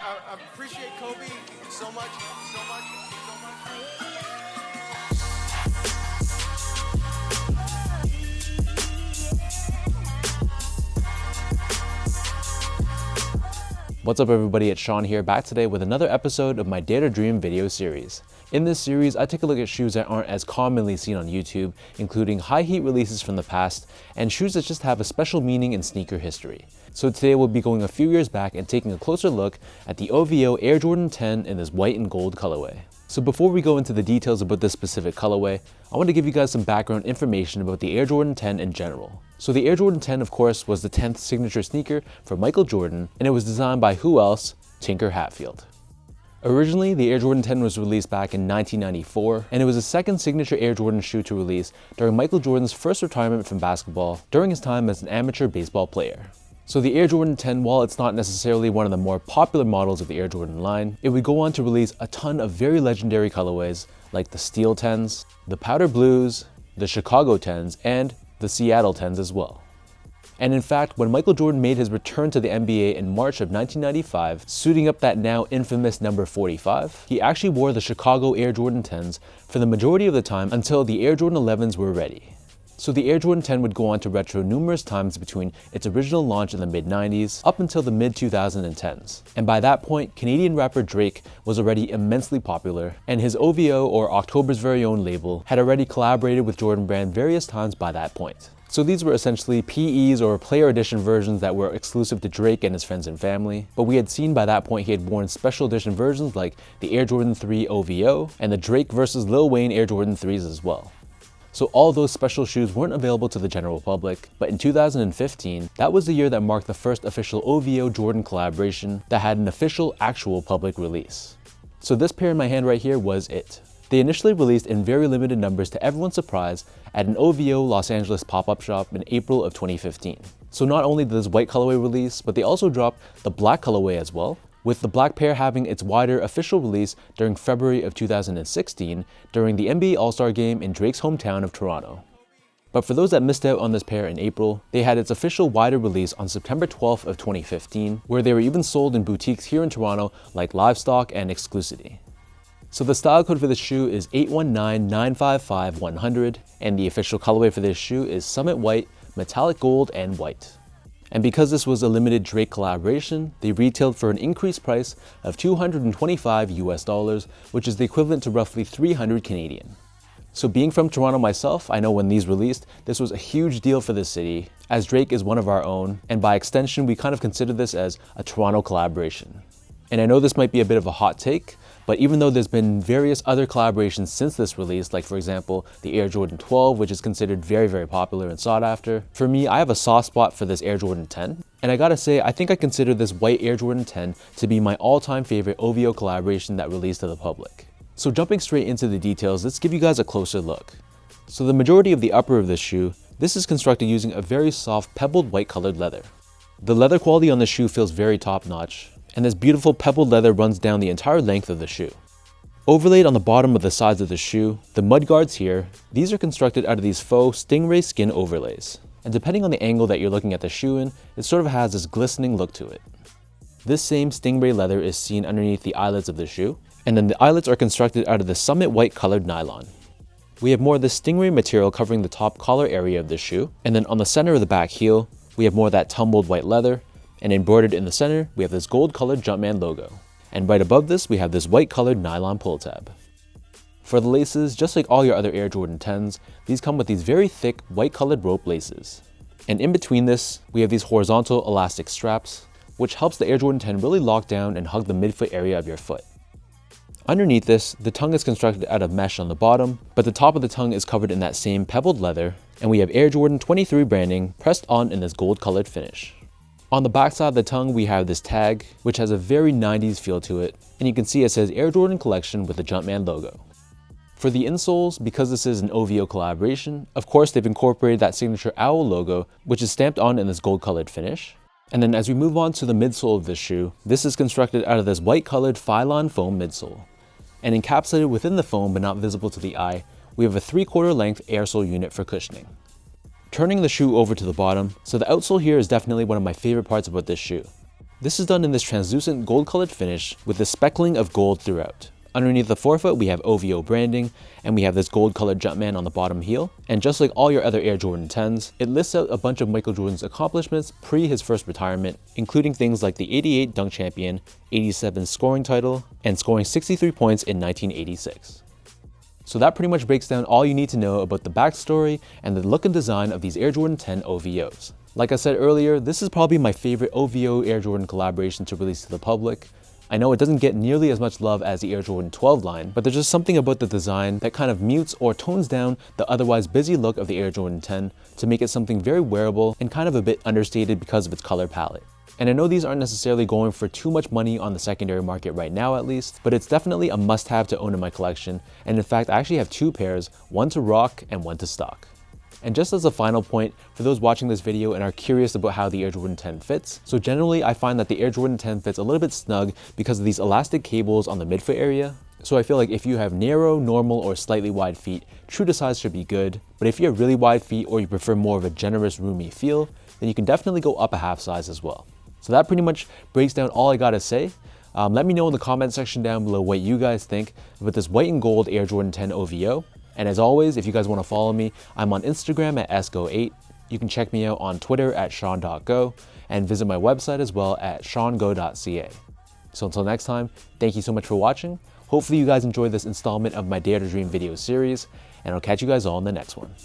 I appreciate Kobe so much, so much, so much. What's up everybody, it's Sean here, back today with another episode of my Dare to Dream video series. In this series, I take a look at shoes that aren't as commonly seen on YouTube, including high heat releases from the past, and shoes that just have a special meaning in sneaker history. So today we'll be going a few years back and taking a closer look at the OVO Air Jordan 10 in this white and gold colorway. So before we go into the details about this specific colorway, I want to give you guys some background information about the Air Jordan 10 in general. So the Air Jordan 10, of course, was the 10th signature sneaker for Michael Jordan, and it was designed by who else? Tinker Hatfield. Originally, the Air Jordan 10 was released back in 1994, and it was the second signature Air Jordan shoe to release during Michael Jordan's first retirement from basketball during his time as an amateur baseball player. So the Air Jordan 10, while it's not necessarily one of the more popular models of the Air Jordan line, it would go on to release a ton of very legendary colorways like the Steel 10s, the Powder Blues, the Chicago 10s, and the Seattle 10s as well. And in fact, when Michael Jordan made his return to the NBA in March of 1995, suiting up that now infamous number 45, he actually wore the Chicago Air Jordan 10s for the majority of the time until the Air Jordan 11s were ready. So the Air Jordan 10 would go on to retro numerous times between its original launch in the mid-90s up until the mid-2010s. And by that point, Canadian rapper Drake was already immensely popular, and his OVO, or October's Very Own label, had already collaborated with Jordan Brand various times by that point. So these were essentially PEs or player edition versions that were exclusive to Drake and his friends and family, but we had seen by that point he had worn special edition versions like the Air Jordan 3 OVO and the Drake vs. Lil Wayne Air Jordan 3s as well. So all those special shoes weren't available to the general public, but in 2015, that was the year that marked the first official OVO Jordan collaboration that had an official, actual public release. So this pair in my hand right here was it. They initially released in very limited numbers to everyone's surprise at an OVO Los Angeles pop-up shop in April of 2015. So not only did this white colorway release, but they also dropped the black colorway as well, with the black pair having its wider official release during February of 2016 during the NBA All-Star Game in Drake's hometown of Toronto. But for those that missed out on this pair in April, they had its official wider release on September 12th of 2015, where they were even sold in boutiques here in Toronto like Livestock and Exclusivity. So the style code for this shoe is 819-955-100, and the official colorway for this shoe is Summit White, Metallic Gold, and White. And because this was a limited Drake collaboration, they retailed for an increased price of $225 US, which is the equivalent to roughly 300 Canadian. So being from Toronto myself, I know when these released, this was a huge deal for the city, as Drake is one of our own, and by extension, we kind of consider this as a Toronto collaboration. And I know this might be a bit of a hot take, but even though there's been various other collaborations since this release, like for example, the Air Jordan 12, which is considered very, very popular and sought after, for me, I have a soft spot for this Air Jordan 10. And I gotta say, I think I consider this white Air Jordan 10 to be my all-time favorite OVO collaboration that released to the public. So jumping straight into the details, let's give you guys a closer look. So the majority of the upper of this shoe, this is constructed using a very soft pebbled white colored leather. The leather quality on the shoe feels very top-notch, and this beautiful pebbled leather runs down the entire length of the shoe. Overlaid on the bottom of the sides of the shoe, the mud guards here, these are constructed out of these faux stingray skin overlays. And depending on the angle that you're looking at the shoe in, it sort of has this glistening look to it. This same stingray leather is seen underneath the eyelets of the shoe, and then the eyelets are constructed out of the Summit White colored nylon. We have more of the stingray material covering the top collar area of the shoe, and then on the center of the back heel, we have more of that tumbled white leather, and embroidered in the center, we have this gold colored Jumpman logo. And right above this, we have this white colored nylon pull tab. For the laces, just like all your other Air Jordan 10s, these come with these very thick white colored rope laces. And in between this, we have these horizontal elastic straps, which helps the Air Jordan 10 really lock down and hug the midfoot area of your foot. Underneath this, the tongue is constructed out of mesh on the bottom, but the top of the tongue is covered in that same pebbled leather, and we have Air Jordan 23 branding pressed on in this gold colored finish. On the back side of the tongue, we have this tag, which has a very 90s feel to it, and you can see it says Air Jordan Collection with the Jumpman logo. For the insoles, because this is an OVO collaboration, of course they've incorporated that signature owl logo, which is stamped on in this gold colored finish. And then as we move on to the midsole of this shoe, this is constructed out of this white colored Phylon foam midsole. And encapsulated within the foam but not visible to the eye, we have a 3/4 length air sole unit for cushioning. Turning the shoe over to the bottom, so the outsole here is definitely one of my favorite parts about this shoe. This is done in this translucent gold colored finish with the speckling of gold throughout. Underneath the forefoot, we have OVO branding, and we have this gold colored Jumpman on the bottom heel. And just like all your other Air Jordan 10s, it lists out a bunch of Michael Jordan's accomplishments pre his first retirement, including things like the 88 dunk champion, 87 scoring title, and scoring 63 points in 1986. So that pretty much breaks down all you need to know about the backstory and the look and design of these Air Jordan 10 OVOs. Like I said earlier, this is probably my favorite OVO Air Jordan collaboration to release to the public. I know it doesn't get nearly as much love as the Air Jordan 12 line, but there's just something about the design that kind of mutes or tones down the otherwise busy look of the Air Jordan 10 to make it something very wearable and kind of a bit understated because of its color palette. And I know these aren't necessarily going for too much money on the secondary market right now at least, but it's definitely a must-have to own in my collection, and in fact I actually have two pairs, one to rock and one to stock. And just as a final point, for those watching this video and are curious about how the Air Jordan 10 fits, so generally I find that the Air Jordan 10 fits a little bit snug because of these elastic cables on the midfoot area. So I feel like if you have narrow, normal, or slightly wide feet, true to size should be good. But if you have really wide feet or you prefer more of a generous, roomy feel, then you can definitely go up a half size as well. So that pretty much breaks down all I gotta say. Let me know in the comment section down below what you guys think about this white and gold Air Jordan 10 OVO. And as always, if you guys want to follow me, I'm on Instagram at sgo8. You can check me out on Twitter at sean.go and visit my website as well at seango.ca. So until next time, thank you so much for watching. Hopefully you guys enjoyed this installment of my Dare to Dream video series, and I'll catch you guys all in the next one.